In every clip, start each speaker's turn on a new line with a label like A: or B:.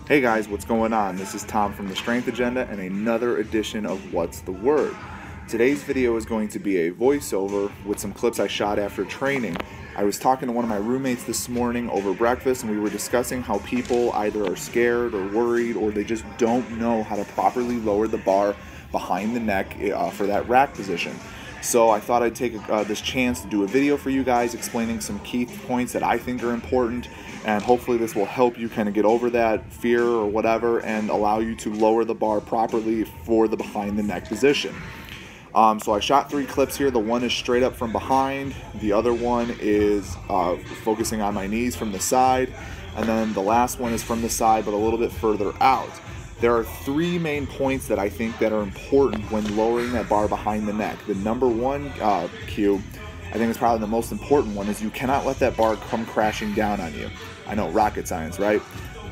A: Hey guys, what's going on? This is Tom from The Strength Agenda and another edition of What's the Word. Today's video is going to be a voiceover with some clips I shot after training. I was talking to one of my roommates this morning over breakfast, and we were discussing how people either are scared or worried or they just don't know how to properly lower the bar behind the neck for that rack position. So I thought I'd take this chance to do a video for you guys explaining some key points that I think are important, and hopefully this will help you kind of get over that fear or whatever and allow you to lower the bar properly for the behind the neck position. So I shot 3 clips here. The one is straight up from behind, the other one is focusing on my knees from the side, and then the last one is from the side but a little bit further out. There are 3 main points that I think that are important when lowering that bar behind the neck. The number one cue, I think is probably the most important one, is you cannot let that bar come crashing down on you. I know, rocket science, right?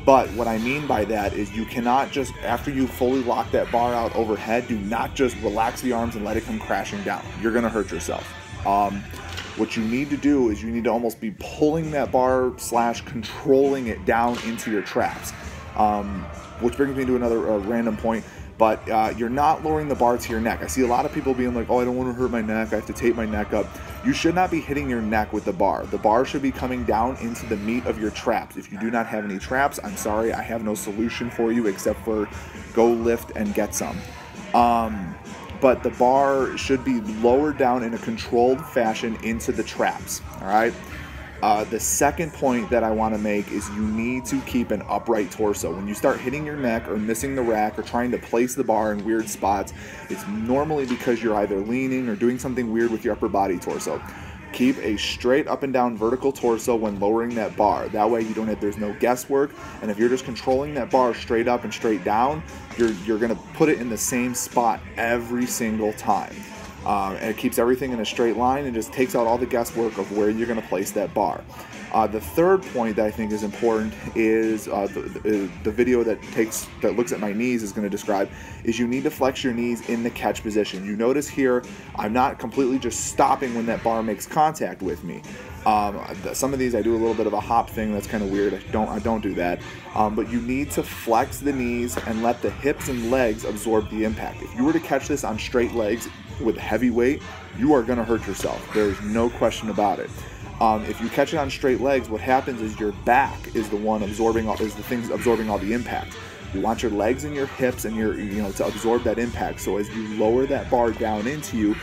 A: But what I mean by that is you cannot just, after you fully lock that bar out overhead, do not just relax the arms and let it come crashing down. You're going to hurt yourself. What you need to do is you need to almost be pulling that bar / controlling it down into your traps. Which brings me to another random point, but you're not lowering the bar to your neck. I see a lot of people being like, oh, I don't want to hurt my neck, I have to tape my neck up. You should not be hitting your neck with the bar. The bar should be coming down into the meat of your traps. If you do not have any traps, I'm sorry, I have no solution for you except for go lift and get some. But the bar should be lowered down in a controlled fashion into the traps, all right? The second point that I want to make is you need to keep an upright torso. When you start hitting your neck or missing the rack or trying to place the bar in weird spots, it's normally because you're either leaning or doing something weird with your upper body torso. Keep a straight up and down vertical torso when lowering that bar. That way there's no guesswork, and if you're just controlling that bar straight up and straight down, you're going to put it in the same spot every single time. And it keeps everything in a straight line and just takes out all the guesswork of where you're going to place that bar. The third point that I think is important is the video that looks at my knees is going to describe is you need to flex your knees in the catch position. You notice here I'm not completely just stopping when that bar makes contact with me. Some of these I do a little bit of a hop thing that's kind of weird. I don't do that. But you need to flex the knees and let the hips and legs absorb the impact. If you were to catch this on straight legs with heavy weight, you are going to hurt yourself. There's no question about it. If you catch it on straight legs, what happens is your back is the one absorbing all the impact. You want your legs and your hips and to absorb that impact. So as you lower that bar down into you,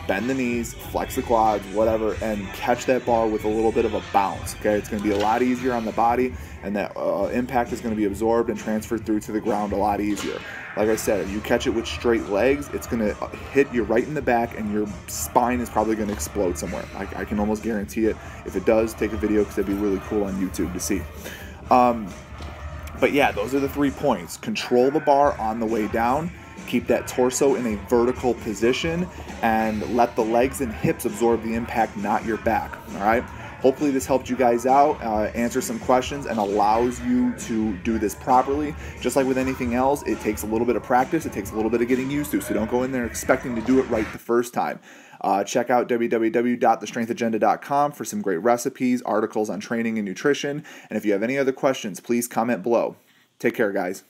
A: bend the knees, flex the quads, whatever, and catch that bar with a little bit of a bounce, okay? It's going to be a lot easier on the body, and that impact is going to be absorbed and transferred through to the ground a lot easier. Like I said, if you catch it with straight legs, it's going to hit you right in the back, and your spine is probably going to explode somewhere. I can almost guarantee it. If it does, take a video because it'd be really cool on YouTube to see. But yeah, those are the 3 points. Control the bar on the way down. Keep that torso in a vertical position and let the legs and hips absorb the impact, not your back. All right. Hopefully this helped you guys out, answer some questions, and allows you to do this properly. Just like with anything else, it takes a little bit of practice. It takes a little bit of getting used to. So don't go in there expecting to do it right the first time. Check out www.thestrengthagenda.com for some great recipes, articles on training and nutrition. And if you have any other questions, please comment below. Take care, guys.